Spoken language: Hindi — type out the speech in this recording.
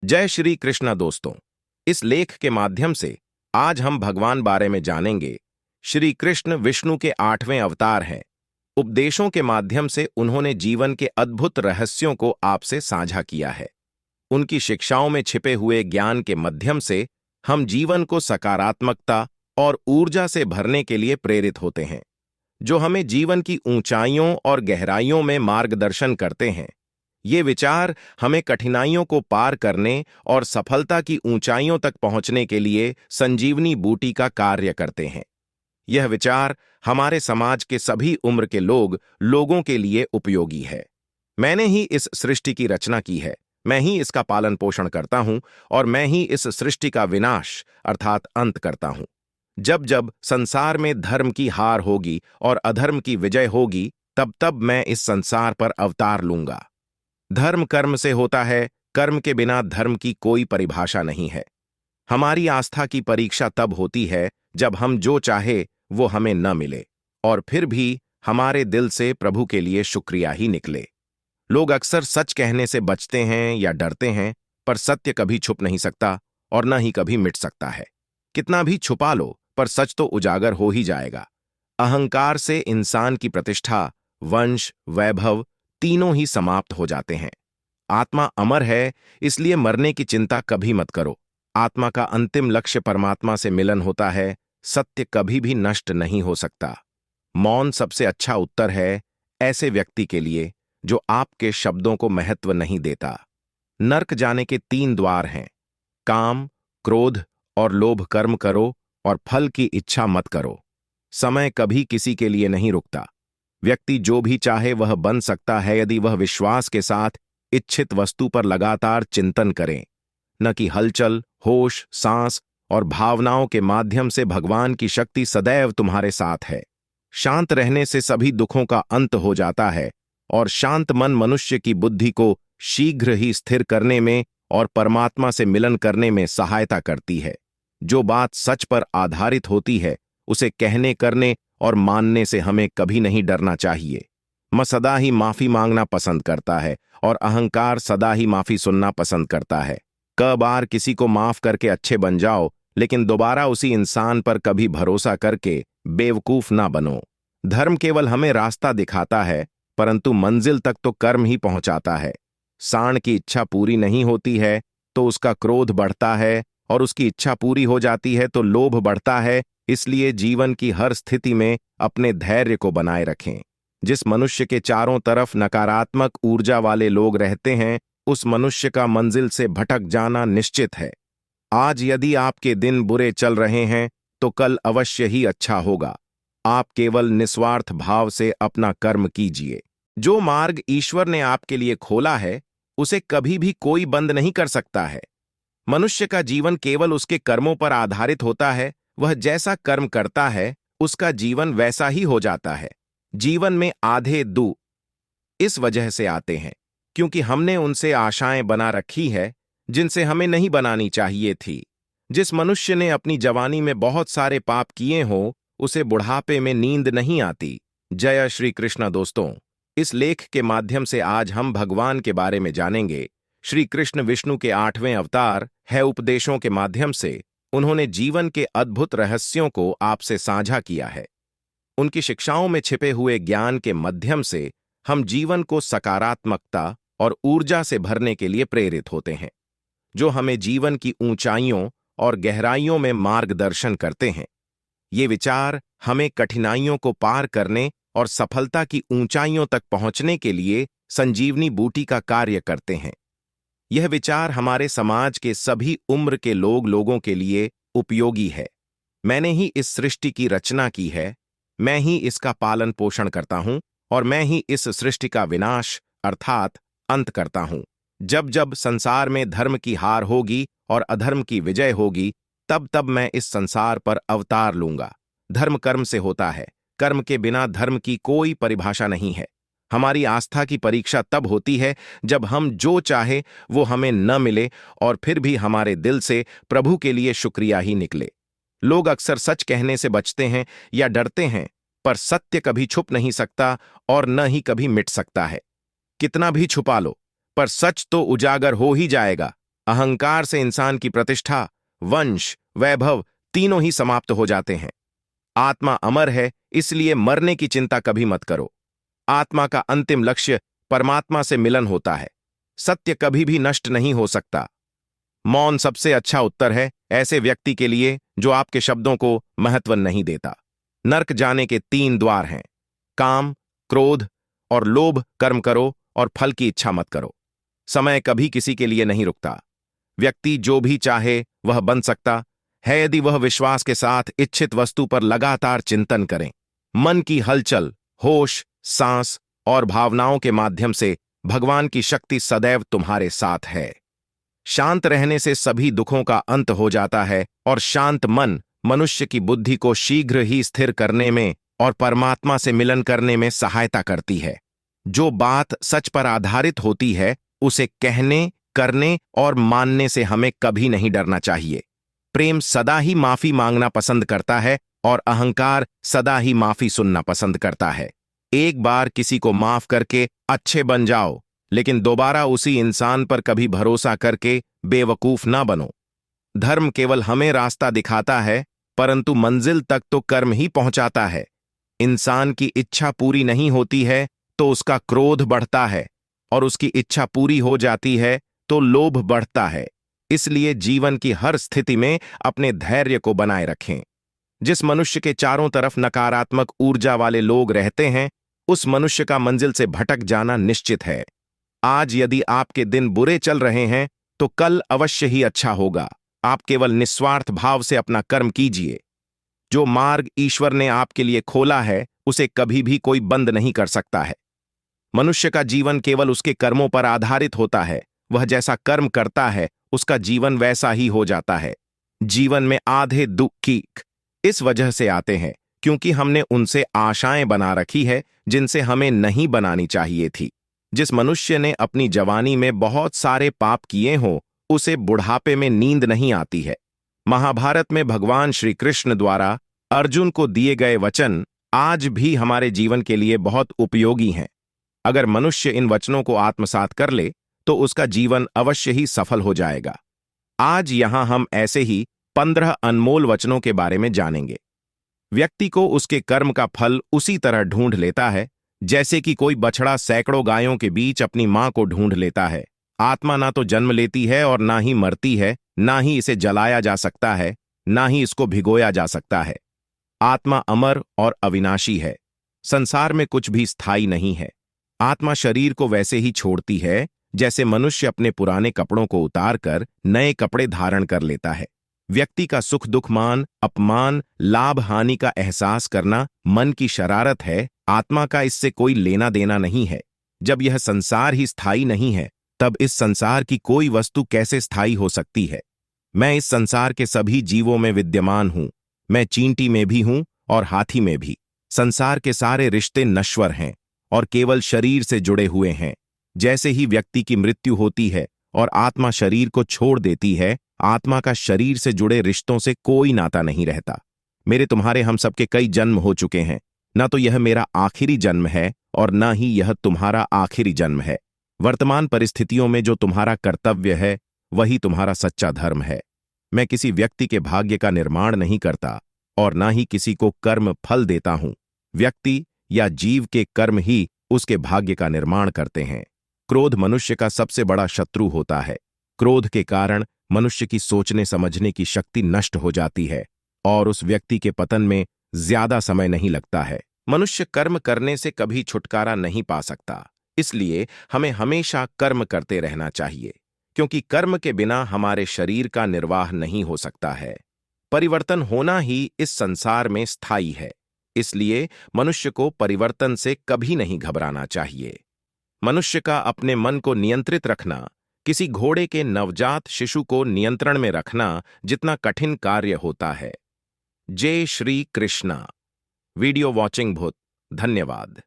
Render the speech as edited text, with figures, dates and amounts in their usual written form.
जय श्री कृष्णा दोस्तों। इस लेख के माध्यम से आज हम भगवान बारे में जानेंगे। श्री कृष्ण विष्णु के 8वें अवतार हैं। उपदेशों के माध्यम से उन्होंने जीवन के अद्भुत रहस्यों को आपसे साझा किया है। उनकी शिक्षाओं में छिपे हुए ज्ञान के माध्यम से हम जीवन को सकारात्मकता और ऊर्जा से भरने के लिए प्रेरित होते हैं, जो हमें जीवन की ऊंचाइयों और गहराइयों में मार्गदर्शन करते हैं। ये विचार हमें कठिनाइयों को पार करने और सफलता की ऊंचाइयों तक पहुंचने के लिए संजीवनी बूटी का कार्य करते हैं। यह विचार हमारे समाज के सभी उम्र के लोगों के लिए उपयोगी है। मैंने ही इस सृष्टि की रचना की है, मैं ही इसका पालन पोषण करता हूं और मैं ही इस सृष्टि का विनाश अर्थात अंत करता हूं। जब जब संसार में धर्म की हार होगी और अधर्म की विजय होगी, तब तब मैं इस संसार पर अवतार लूंगा। धर्म कर्म से होता है, कर्म के बिना धर्म की कोई परिभाषा नहीं है। हमारी आस्था की परीक्षा तब होती है जब हम जो चाहे वो हमें न मिले और फिर भी हमारे दिल से प्रभु के लिए शुक्रिया ही निकले। लोग अक्सर सच कहने से बचते हैं या डरते हैं, पर सत्य कभी छुप नहीं सकता और न ही कभी मिट सकता है। कितना भी छुपा लो, पर सच तो उजागर हो ही जाएगा। अहंकार से इंसान की प्रतिष्ठा, वंश, वैभव तीनों ही समाप्त हो जाते हैं। आत्मा अमर है, इसलिए मरने की चिंता कभी मत करो। आत्मा का अंतिम लक्ष्य परमात्मा से मिलन होता है। सत्य कभी भी नष्ट नहीं हो सकता। मौन सबसे अच्छा उत्तर है ऐसे व्यक्ति के लिए जो आपके शब्दों को महत्व नहीं देता। नर्क जाने के 3 द्वार हैं: काम, क्रोध और लोभ। कर्म करो और फल की इच्छा मत करो। समय कभी किसी के लिए नहीं रुकता। व्यक्ति जो भी चाहे वह बन सकता है यदि वह विश्वास के साथ इच्छित वस्तु पर लगातार चिंतन करे, न कि हलचल, होश, सांस और भावनाओं के माध्यम से। भगवान की शक्ति सदैव तुम्हारे साथ है। शांत रहने से सभी दुखों का अंत हो जाता है और शांत मन मनुष्य की बुद्धि को शीघ्र ही स्थिर करने में और परमात्मा से मिलन करने में सहायता करती है। जो बात सच पर आधारित होती है उसे कहने, करने और मानने से हमें कभी नहीं डरना चाहिए। मैं सदा ही माफी मांगना पसंद करता है और अहंकार सदा ही माफी सुनना पसंद करता है। क बार किसी को माफ करके अच्छे बन जाओ, लेकिन दोबारा उसी इंसान पर कभी भरोसा करके बेवकूफ ना बनो। धर्म केवल हमें रास्ता दिखाता है, परंतु मंजिल तक तो कर्म ही पहुंचाता है। सांड की इच्छा पूरी नहीं होती है तो उसका क्रोध बढ़ता है और उसकी इच्छा पूरी हो जाती है तो लोभ बढ़ता है। इसलिए जीवन की हर स्थिति में अपने धैर्य को बनाए रखें। जिस मनुष्य के चारों तरफ नकारात्मक ऊर्जा वाले लोग रहते हैं, उस मनुष्य का मंजिल से भटक जाना निश्चित है। आज यदि आपके दिन बुरे चल रहे हैं तो कल अवश्य ही अच्छा होगा। आप केवल निस्वार्थ भाव से अपना कर्म कीजिए। जो मार्ग ईश्वर ने आपके लिए खोला है उसे कभी भी कोई बंद नहीं कर सकता है। मनुष्य का जीवन केवल उसके कर्मों पर आधारित होता है। वह जैसा कर्म करता है उसका जीवन वैसा ही हो जाता है। जीवन में आधे दुख इस वजह से आते हैं क्योंकि हमने उनसे आशाएं बना रखी है जिनसे हमें नहीं बनानी चाहिए थी। जिस मनुष्य ने अपनी जवानी में बहुत सारे पाप किए हों, उसे बुढ़ापे में नींद नहीं आती। जय श्री कृष्ण दोस्तों। इस लेख के माध्यम से आज हम भगवान के बारे में जानेंगे। श्री कृष्ण विष्णु के 8वें अवतार है। उपदेशों के माध्यम से उन्होंने जीवन के अद्भुत रहस्यों को आपसे साझा किया है। उनकी शिक्षाओं में छिपे हुए ज्ञान के माध्यम से हम जीवन को सकारात्मकता और ऊर्जा से भरने के लिए प्रेरित होते हैं, जो हमें जीवन की ऊंचाइयों और गहराइयों में मार्गदर्शन करते हैं। ये विचार हमें कठिनाइयों को पार करने और सफलता की ऊंचाइयों तक पहुंचने के लिए संजीवनी बूटी का कार्य करते हैं। यह विचार हमारे समाज के सभी उम्र के लोगों के लिए उपयोगी है। मैंने ही इस सृष्टि की रचना की है, मैं ही इसका पालन पोषण करता हूं और मैं ही इस सृष्टि का विनाश अर्थात अंत करता हूं। जब जब संसार में धर्म की हार होगी और अधर्म की विजय होगी, तब तब मैं इस संसार पर अवतार लूंगा। धर्म कर्म से होता है, कर्म के बिना धर्म की कोई परिभाषा नहीं है। हमारी आस्था की परीक्षा तब होती है जब हम जो चाहे वो हमें न मिले और फिर भी हमारे दिल से प्रभु के लिए शुक्रिया ही निकले। लोग अक्सर सच कहने से बचते हैं या डरते हैं, पर सत्य कभी छुप नहीं सकता और न ही कभी मिट सकता है। कितना भी छुपा लो, पर सच तो उजागर हो ही जाएगा। अहंकार से इंसान की प्रतिष्ठा, वंश, वैभव तीनों ही समाप्त हो जाते हैं। आत्मा अमर है, इसलिए मरने की चिंता कभी मत करो। आत्मा का अंतिम लक्ष्य परमात्मा से मिलन होता है। सत्य कभी भी नष्ट नहीं हो सकता। मौन सबसे अच्छा उत्तर है ऐसे व्यक्ति के लिए जो आपके शब्दों को महत्व नहीं देता। नरक जाने के 3 द्वार हैं: काम, क्रोध और लोभ। कर्म करो और फल की इच्छा मत करो। समय कभी किसी के लिए नहीं रुकता। व्यक्ति जो भी चाहे वह बन सकता है यदि वह विश्वास के साथ इच्छित वस्तु पर लगातार चिंतन करें। मन की हलचल, होश, सांस और भावनाओं के माध्यम से भगवान की शक्ति सदैव तुम्हारे साथ है। शांत रहने से सभी दुखों का अंत हो जाता है और शांत मन मनुष्य की बुद्धि को शीघ्र ही स्थिर करने में और परमात्मा से मिलन करने में सहायता करती है। जो बात सच पर आधारित होती है उसे कहने, करने और मानने से हमें कभी नहीं डरना चाहिए। प्रेम सदा ही माफी मांगना पसंद करता है और अहंकार सदा ही माफी सुनना पसंद करता है। एक बार किसी को माफ करके अच्छे बन जाओ, लेकिन दोबारा उसी इंसान पर कभी भरोसा करके बेवकूफ ना बनो। धर्म केवल हमें रास्ता दिखाता है, परंतु मंजिल तक तो कर्म ही पहुंचाता है। इंसान की इच्छा पूरी नहीं होती है तो उसका क्रोध बढ़ता है, और उसकी इच्छा पूरी हो जाती है तो लोभ बढ़ता है। इसलिए जीवन की हर स्थिति में अपने धैर्य को बनाए रखें। जिस मनुष्य के चारों तरफ नकारात्मक ऊर्जा वाले लोग रहते हैं, उस मनुष्य का मंजिल से भटक जाना निश्चित है। आज यदि आपके दिन बुरे चल रहे हैं तो कल अवश्य ही अच्छा होगा। आप केवल निस्वार्थ भाव से अपना कर्म कीजिए। जो मार्ग ईश्वर ने आपके लिए खोला है उसे कभी भी कोई बंद नहीं कर सकता है। मनुष्य का जीवन केवल उसके कर्मों पर आधारित होता है। वह जैसा कर्म करता है उसका जीवन वैसा ही हो जाता है। जीवन में आधे दुख इस वजह से आते हैं क्योंकि हमने उनसे आशाएं बना रखी है जिनसे हमें नहीं बनानी चाहिए थी। जिस मनुष्य ने अपनी जवानी में बहुत सारे पाप किए हों उसे बुढ़ापे में नींद नहीं आती है। महाभारत में भगवान श्री कृष्ण द्वारा अर्जुन को दिए गए वचन आज भी हमारे जीवन के लिए बहुत उपयोगी हैं। अगर मनुष्य इन वचनों को आत्मसात कर ले तो उसका जीवन अवश्य ही सफल हो जाएगा। आज यहां हम ऐसे ही 15 अनमोल वचनों के बारे में जानेंगे। व्यक्ति को उसके कर्म का फल उसी तरह ढूंढ लेता है जैसे कि कोई बछड़ा सैकड़ों गायों के बीच अपनी मां को ढूंढ लेता है। आत्मा ना तो जन्म लेती है और ना ही मरती है, ना ही इसे जलाया जा सकता है, ना ही इसको भिगोया जा सकता है। आत्मा अमर और अविनाशी है। संसार में कुछ भी स्थायी नहीं है। आत्मा शरीर को वैसे ही छोड़ती है जैसे मनुष्य अपने पुराने कपड़ों को उतारकर नए कपड़े धारण कर लेता है। व्यक्ति का सुख दुख, मान अपमान, लाभ हानि का एहसास करना मन की शरारत है। आत्मा का इससे कोई लेना देना नहीं है। जब यह संसार ही स्थायी नहीं है तब इस संसार की कोई वस्तु कैसे स्थायी हो सकती है। मैं इस संसार के सभी जीवों में विद्यमान हूं। मैं चींटी में भी हूं और हाथी में भी। संसार के सारे रिश्ते नश्वर हैं और केवल शरीर से जुड़े हुए हैं। जैसे ही व्यक्ति की मृत्यु होती है और आत्मा शरीर को छोड़ देती है, आत्मा का शरीर से जुड़े रिश्तों से कोई नाता नहीं रहता। मेरे तुम्हारे हम सबके कई जन्म हो चुके हैं। न तो यह मेरा आखिरी जन्म है और न ही यह तुम्हारा आखिरी जन्म है। वर्तमान परिस्थितियों में जो तुम्हारा कर्तव्य है वही तुम्हारा सच्चा धर्म है। मैं किसी व्यक्ति के भाग्य का निर्माण नहीं करता और न ही किसी को कर्म फल देता हूं। व्यक्ति या जीव के कर्म ही उसके भाग्य का निर्माण करते हैं। क्रोध मनुष्य का सबसे बड़ा शत्रु होता है। क्रोध के कारण मनुष्य की सोचने समझने की शक्ति नष्ट हो जाती है और उस व्यक्ति के पतन में ज्यादा समय नहीं लगता है। मनुष्य कर्म करने से कभी छुटकारा नहीं पा सकता, इसलिए हमें हमेशा कर्म करते रहना चाहिए, क्योंकि कर्म के बिना हमारे शरीर का निर्वाह नहीं हो सकता है। परिवर्तन होना ही इस संसार में स्थायी है, इसलिए मनुष्य को परिवर्तन से कभी नहीं घबराना चाहिए। मनुष्य का अपने मन को नियंत्रित रखना किसी घोड़े के नवजात शिशु को नियंत्रण में रखना जितना कठिन कार्य होता है। जय श्री कृष्णा। वीडियो वॉचिंग बहुत धन्यवाद।